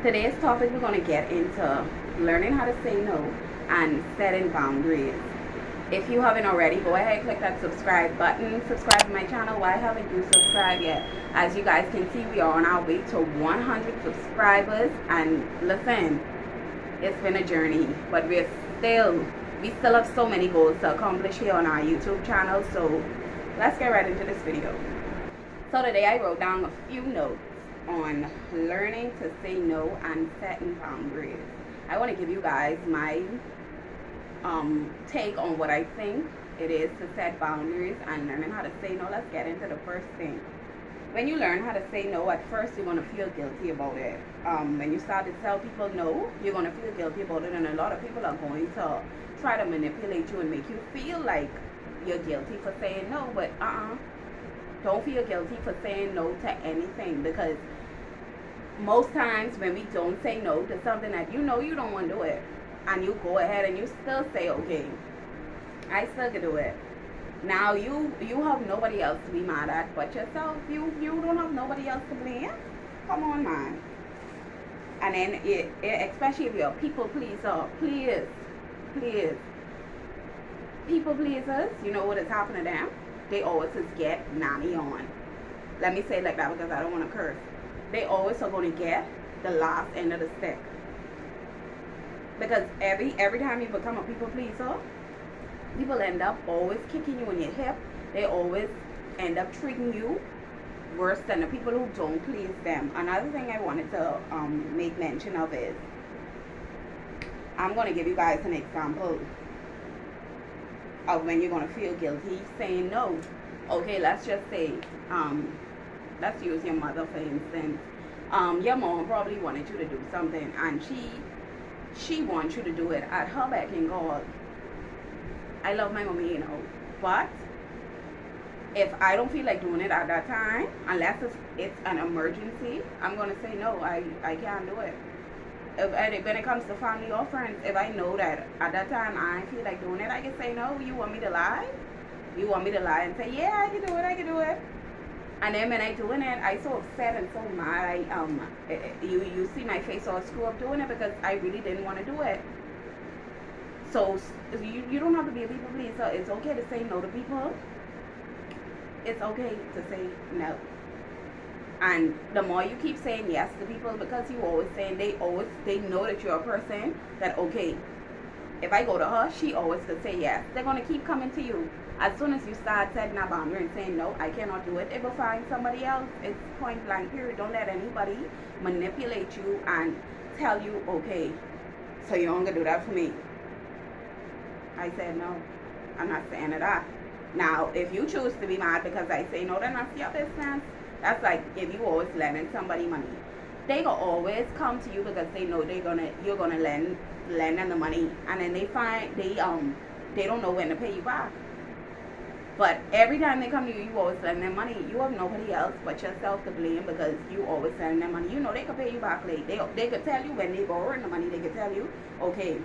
Today's topic, we're going to get into learning how to say no and setting boundaries. If you haven't already, go ahead, click that subscribe button. Subscribe to my channel. Why haven't you subscribed yet? As you guys can see, we are on our way to 100 subscribers. And listen, it's been a journey, but we still have so many goals to accomplish here on our YouTube channel. So let's get right into this video. So today I wrote down a few notes on learning to say no and setting boundaries. I want to give you guys my take on what I think it is to set boundaries and learning how to say no. Let's get into the first thing. When you learn how to say no, at first you're going to feel guilty about it. When you start to tell people no, you're going to feel guilty about it, and a lot of people are going to try to manipulate you and make you feel like you're guilty for saying no. But don't feel guilty for saying no to anything, because most times when we don't say no to something that you know you don't want to do it, and you go ahead and you still say, okay, I still can do it. Now you have nobody else to be mad at but yourself. You don't have nobody else to blame. Come on, man. And then especially if you're a people pleaser, please, people pleasers, you know what has happened to them? They always just get nanny on. Let me say it like that because I don't want to curse. They always are going to get the last end of the stick. Because every time you become a people pleaser, people end up always kicking you in your hip. They always end up treating you worse than the people who don't please them. Another thing I wanted to make mention of is, I'm going to give you guys an example of when you're going to feel guilty saying no. Okay, let's just say, let's use your mother for instance. Your mom probably wanted you to do something, and she wants you to do it at her beck and call. I love my mommy, you know, but if I don't feel like doing it at that time, unless it's an emergency, I'm going to say no, I can't do it. When it comes to family or friends, if I know that at that time I feel like doing it, I can say no. You want me to lie? You want me to lie and say, yeah, I can do it. And then when I doing it, I so upset and so mad. You see my face all screw up doing it because I really didn't want to do it. So you don't have to be a people pleaser. It's okay to say no to people. It's okay to say no. And the more you keep saying yes to people, because you always saying, they know that you're a person that, okay, if I go to her, she always could say yes. They're going to keep coming to you. As soon as you start setting a boundary and saying, no, I cannot do it, they will find somebody else. It's point blank period. Don't let anybody manipulate you and tell you, okay, so you're not going to do that for me. I said, no, I'm not saying that. Now, if you choose to be mad because I say no, then that's your business. That's like if you always lending somebody money. They will always come to you because they know you're gonna lend them the money, and then they find they don't know when to pay you back. But every time they come to you, you always lend them money. You have nobody else but yourself to blame because you always lend them money. You know they could pay you back late. They could tell you when they borrowing the money. They could tell you, okay,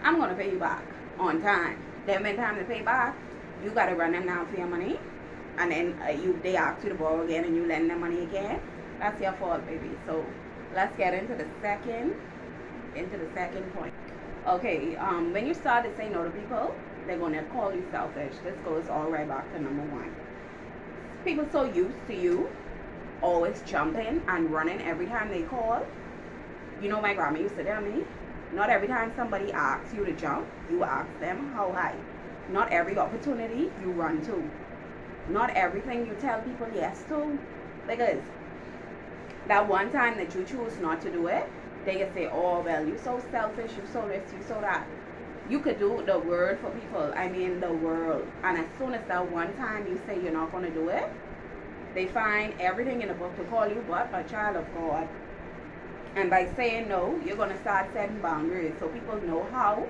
I'm gonna pay you back on time. Then when time to pay back, you gotta run them down for your money, and then they ask you to borrow again, and you lend them money again. That's your fault, baby. So let's get into the second point. Okay, when you start to say no to people, they're gonna call you selfish. This goes all right back to number one. People so used to you always jumping and running every time they call. You know, my grandma used to tell me, not every time somebody asks you to jump, you ask them how high. Not every opportunity you run to. Not everything you tell people yes to. Because that one time that you choose not to do it, they can say, oh, well, you're so selfish, you're so this, you're so that. You could do the word for people. I mean, the world. And as soon as that one time you say you're not going to do it, they find everything in the book to call you but a child of God. And by saying no, you're going to start setting boundaries so people know how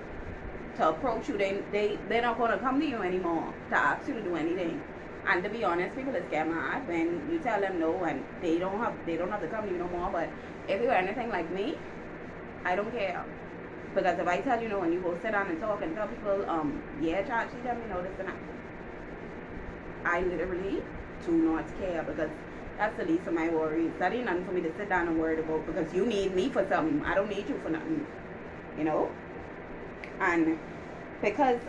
to approach you. They're not going to come to you anymore to ask you to do anything. And to be honest, people just get mad when you tell them no, and they don't have to come to you no more. But if you're anything like me, I don't care. Because if I tell you no and you go sit down and talk and tell people, yeah, child, she tell me no, this and that, I literally do not care, because That's the least of my worries. That ain't nothing for me to sit down and worry about, because you need me for something. I don't need you for nothing, you know. And because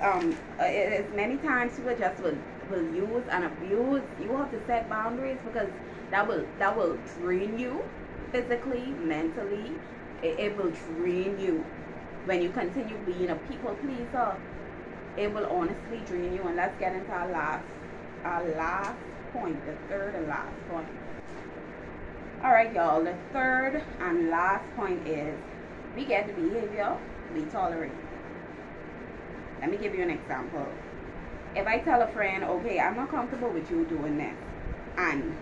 it's many times people just will use and abuse. You have to set boundaries, because that will drain you physically, mentally. It will drain you when you continue being a people pleaser. It will honestly drain you. And let's get into our last point, the third and last point. All right, y'all, the third and last point is we get the behavior we tolerate. Let me give you an example. If I tell a friend, okay, I'm not comfortable with you doing this, and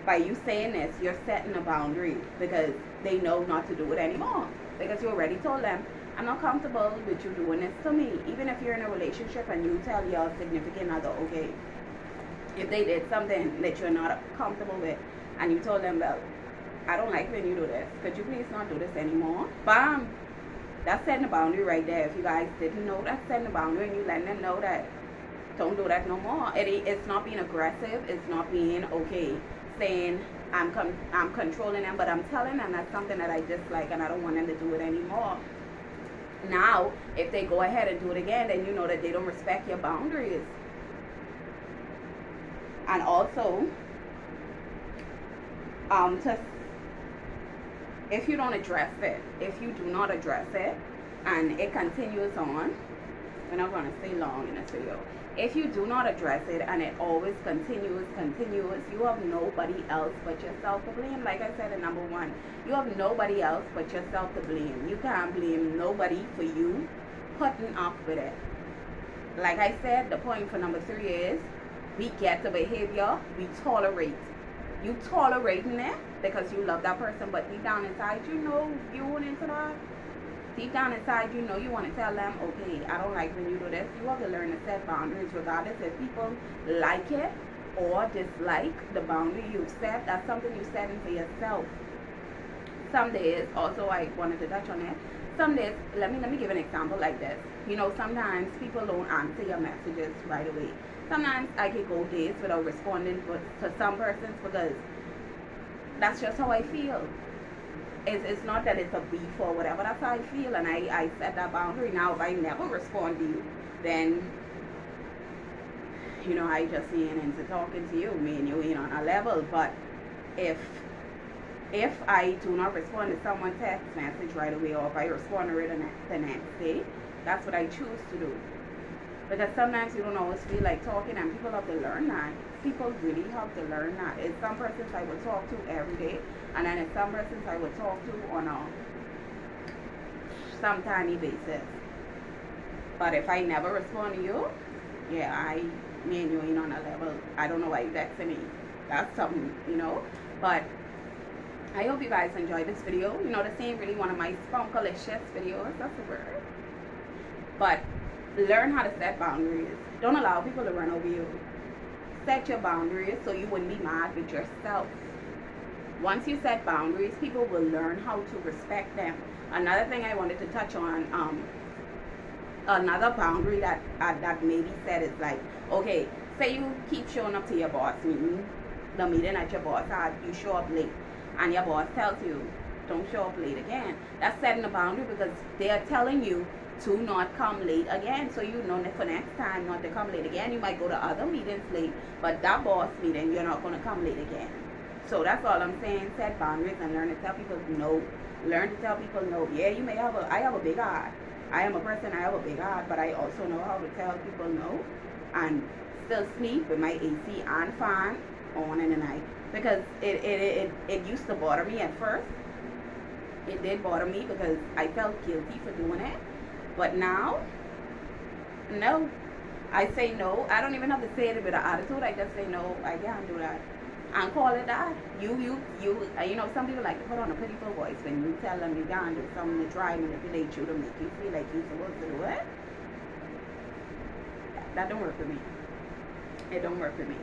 by you saying this, you're setting a boundary, because they know not to do it anymore, because you already told them, I'm not comfortable with you doing this to me. Even if you're in a relationship and you tell your significant other, okay, if they did something that you're not comfortable with, and you told them, well, I don't like when you do this, could you please not do this anymore? Bam! That's setting a boundary right there. If you guys didn't know, that's setting a boundary, and you letting them know that don't do that no more. It's not being aggressive. It's not being, okay, saying I'm controlling them, but I'm telling them that's something that I dislike and I don't want them to do it anymore. Now, if they go ahead and do it again, then you know that they don't respect your boundaries. And also, if you don't address it, if you do not address it, and it continues on, we're not going to stay long in this video. If you do not address it and it always continues, you have nobody else but yourself to blame. Like I said in number 1, you have nobody else but yourself to blame. You can't blame nobody for you putting up with it. Like I said, the point for number 3 is we get the behavior we tolerate. You tolerating it because you love that person, but deep down inside, you know you want into that. Deep down inside, you know you want to tell them, okay, I don't like when you do this. You have to learn to set boundaries, regardless if people like it or dislike the boundary you've set. That's something you're setting for yourself. Some days, also I wanted to touch on it. Some days, let me give an example like this. You know, sometimes people don't answer your messages right away. Sometimes I can go days without responding to some persons, because that's just how I feel. It's not that it's a beef or whatever, that's how I feel, and I set that boundary. Now if I never respond to you, then you know I just ain't into talking to you. Me and you ain't on a level. But if I do not respond to someone's text message right away, or if I respond to it the next day, that's what I choose to do. Because sometimes you don't always feel like talking, and people have to learn that. People really have to learn that. It's some persons I will talk to every day, and then it's some persons I will talk to on a some tiny basis. But if I never respond to you, yeah, me and you ain't on a level. I don't know why you texting me. That's something, you know. But I hope you guys enjoyed this video. You know, this ain't really one of my spunkalicious videos. That's the word. But learn how to set boundaries. Don't allow people to run over you. Set your boundaries so you wouldn't be mad with yourself. Once you set boundaries, people will learn how to respect them. Another thing I wanted to touch on, another boundary that maybe said is like, okay, say you keep showing up to your boss meeting, the meeting at your boss had, you show up late, and your boss tells you, don't show up late again. That's setting a boundary, because they are telling you to not come late again. So you know that for next time not to come late again. You might go to other meetings late, but that boss meeting you're not going to come late again. So that's all I'm saying. Set boundaries and learn to tell people no. Learn to tell people no. Yeah, you may have I have a big heart. I am a person, I have a big heart, but I also know how to tell people no and still sleep with my AC and fan on in the night. Because it used to bother me at first. It did bother me because I felt guilty for doing it. But now, no. I say no. I don't even have to say it with an attitude. I just say no, I can't do that. And call it that. You know, some people like to put on a pitiful voice when you tell them you can't do something to try and manipulate you to make you feel like you're supposed to do it. That don't work for me. It don't work for me.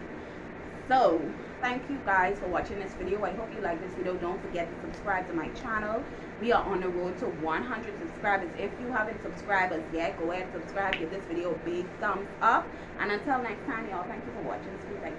So, thank you guys for watching this video. I hope you like this video. Don't forget to subscribe to my channel. We are on the road to 100 subscribers. If you haven't subscribed us yet, go ahead and subscribe. Give this video a big thumbs up. And until next time, y'all, thank you for watching this video.